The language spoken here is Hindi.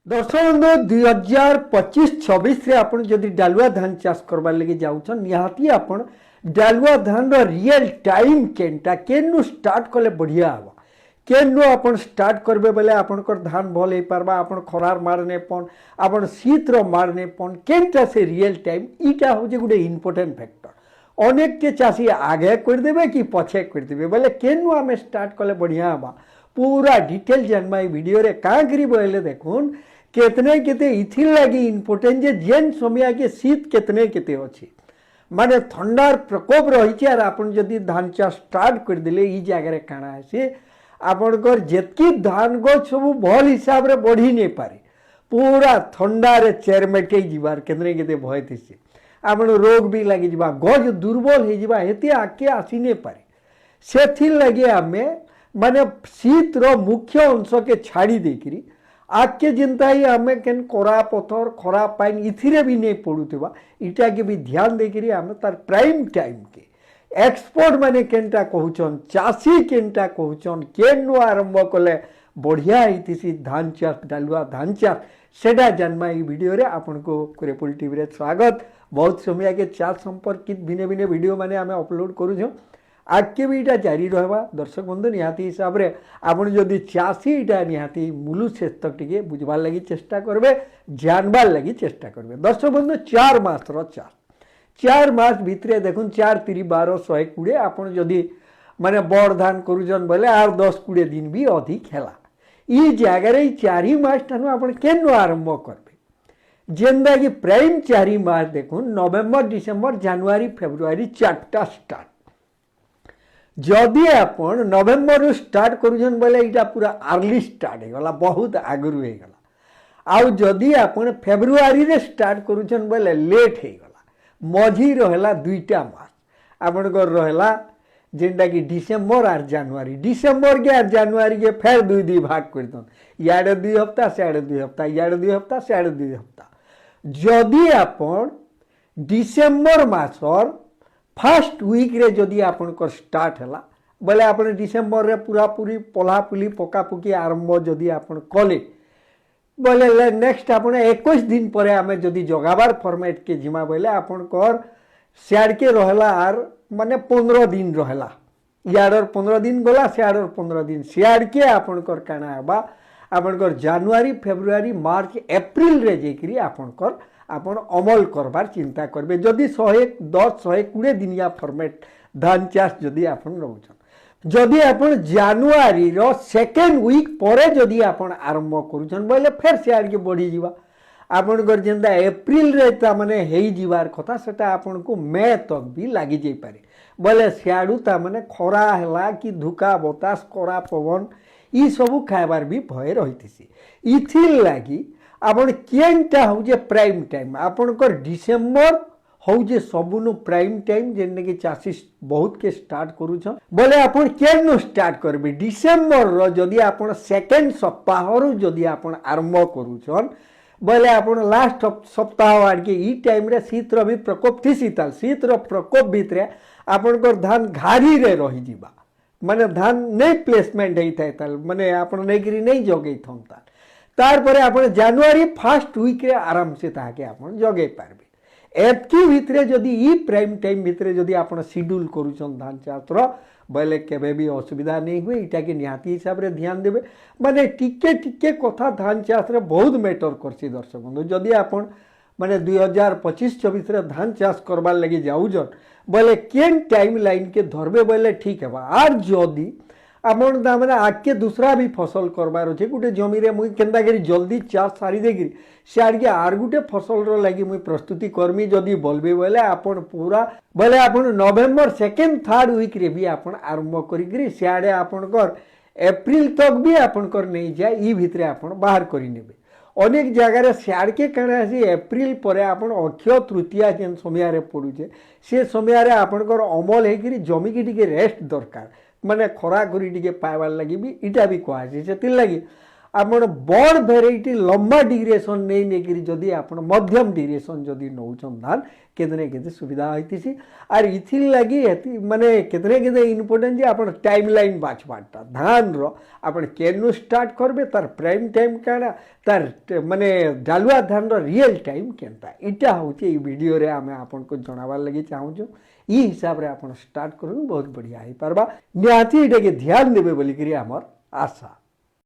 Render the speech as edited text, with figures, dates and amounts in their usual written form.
दर्शक बंधु 2025-26 आपण जदि डालुआ धान चाष करबार लगे जाउछन निहाती आपण डालुआ धान रो रियल टाइम केनटा केनु स्टार्ट कले बढ़िया हवा केनु आपण स्टार्ट करबे बेले आपनकर धान भल हे पारबा आपण खरार मारने पन आपण शीत रो मारने पन केनटा से रियल टाइम इटा हो जे गुडे इंपोर्टेंट फैक्टर अनेक के चासी आगे कर देबे कि पछे कर देबे बोले केनु हमें स्टार्ट कले बढ़िया हवा पूरा डिटेल जानबा ई वीडियो रे का करी बोले देखुन केतने केते इथिर लगी इम्पोर्टेंट जे जेन समय के शीत केतने केते अछि माने ठंडार प्रकोप रही और आपन जदि धान चाष स्टार्ट कर दिले ई जगह काना है आपनकर जेतकी धान गछ सब भल हिसाब रे बढ़ी नहीं पारे पूरा ठंडार चेरमेटे जीवार केतने केते भय थिसे आपन रोग भी लगी जीवा गछ दुर्बल हो जीवा हेते आके आसी नहीं पारे सेथिर लगे आमे माने शीत रो मुख्य अंश के छाड़ी देकरी आके जिनता ही हमें केन कोरा पथर खरा पाइन इथिरे भी नहीं पड़ुवा इटा के भी ध्यान देकरी हमें तार प्राइम टाइम के एक्सपर्ट माने केनटा कहउछन चासी केनटा कहउछन केनु आरंभ कले बढ़िया हितिसी धान चाष डालुआ धान चाष सेटा जन्मा ई वीडियो रे आपन को क्रेपुल टीवी रे स्वागत बहुत समय के चाष संपर्कित भिन्न भिन्न वीडियो माने हमें अपलोड करू छो आगे भी इटा जारी रहा दर्शक बंधु निहाती हिसाब रे आपन जदि चासी इटा निहाती मूलु शेष तक टिके बुझबार लगी चेष्टा करबे जानबार लगी चेष्टा करबे दर्शक बंधु 4 मास रो 4 मास भितरे देखुन 4 3 12 120 आपन जदि माने बड़ धान करूजन बोले आर 10 20 दिन भी अधिक हैला ई जगह रे 4 मास टानु आपन केनु आरंभ करबे जेंदा कि प्राइम 4 मास देखुन नवंबर डिसेंबर जनवरी फेब्रुआरी 4टा स्टार्ट जदि आपण नवेम्बर स्टार्ट करूछन बोले इटा पूरा अर्ली स्टार्ट हो गला बहुत आगुरु हो गला आउ जदि आपण फेब्रुआरी रे स्टार्ट करूछन बोले लेट हो गला मझी रहला 2टा मास आपण को रहला जेंडा कि डिसेंबर और जनवरी डिसेंबर के और जनवरी के फेर 2 भाग करतन याडे 2 हफ्ता साडे 2 हफ्ता याडे 2 हफ्ता साडे 2 हफ्ता जदि आपण डिसेंबर मासर फर्स्ट वीक रे जदि आपनकर स्टार्ट हैला बोले आपन डिसेंबर रे पूरा पूरी पला पुली पका पुकी आरंभ जदि आपन कले बोले नेक्स्ट आपन 21 दिन परे हमें जदि जगाबार फॉर्मेट के जिमा बोले आपनकर सियाड़ के रहला आर माने 15 दिन रहला याडर 15 दिन गला सियाडर 15 दिन सियाड़ के आपनकर काना हबा आपनकर जनवरी फेब्रुआरी मार्च अप्रैल रे जेकरी आपनकर आपण अमल करबार चिंता करबे जदि 110 120 दिनिया फॉर्मेट धान चाष जदि आपण रहउछन जदि आपण जनवरी रो सेकंड वीक परे जदि आपण आरंभ करूछन बोले फेर सियार के बढ़ी जीवा आपण कर जेंदा अप्रैल रे ता माने हेई जीवार कथा सेटा आपण को मई तक भी लागि जाई पारे बोले सियाडू ता माने खरा हला कि धुका बतास करा पवन ई सब खाइबार भी भय रहितिसी इथिल लागि आपण केनटा हो जे प्राइम टाइम आपनकर डिसेंबर हो जे सबुनु प्राइम टाइम जेने के चासी बहुत के स्टार्ट करू छ बोले आपण केनो स्टार्ट करबे डिसेंबर रो जदि आपण सेकंड सप्ताह रो जदि आपण आरंभ करू छन बोले आपण लास्ट सप्ताह वार के ई टाइम रे शीत रो भी प्रकोप थी शीत रो प्रकोप भितरे आपनकर धान घारी रे रही जीवा माने धान नै प्लेसमेंट हेई थाय ताल माने आपण नै गिरी नै जगै थमता तार परे आपण जनवरी फर्स्ट वीक रे आराम से ताके आपण जगे पारबे एतकी भितरे जदि ई प्राइम टाइम भितरे जदि आपण शेड्यूल करूछन धान चाष रो बोले केबे भी असुविधा नहीं हुए इटा के निहाती हिसाब रे ध्यान देबे माने टिके टिके कथा धान चाष रे बहुत मैटर करछि दर्शक बंधु जदि आपण माने 2025-26 रे धान चाष करबार लगी जाउजन बोले केन टाइम लाइन के धरबे बोले ठीक हेबा आर जदि आपण दामने आके दूसरा भी फसल करबार अछि गुटे जमी रे मुई केंदा करी जल्दी चाष सारी देगिरी सियाड़ के आर गुटे फसल रो लागि मुई प्रस्तुति करमी जदी बोलबे बोले आपण पूरा बोले आपण नवंबर सेकंड थर्ड वीक रे भी आपण आरंभ करिगिरी सियाड़े आपण कर अप्रैल तक भी आपण कर नहीं जाय ई भितरे आपण बाहर करि नेबे अनेक जगह रे सियाड़ के काना आसी अप्रैल परे आपण अक्षय तृतीया जेन समय रे पडुचे से समय रे आपण कर अमल हेगिरी जमी के टिके रेस्ट दरकार माने खरा खरी टिके पाइबार लगी भी इटा भी कहा से लगी आपण बड़ भेराइटी लंबा ड्यूरेशन नहीं नेकरी जदि आपण मध्यम ड्यूरेशन जदि नौछन धान केतने केते सुविधा होतीसी आर इथि लगी माने केतने केते इम्पोर्टेंट जे आपण टाइमलाइन बाछबाटा धान रो आपण केनु स्टार्ट करबे तार प्राइम टाइम काना तार माने डालुआ धान रो रियल टाइम केनता इटा होची ई वीडियो रे हमें आपण को जणावार लगी चाहू छु ई हिसाब रे आपण स्टार्ट करन बहुत बढ़िया है परबा निहाती इटा के ध्यान देबे बोली करी हमर आशा।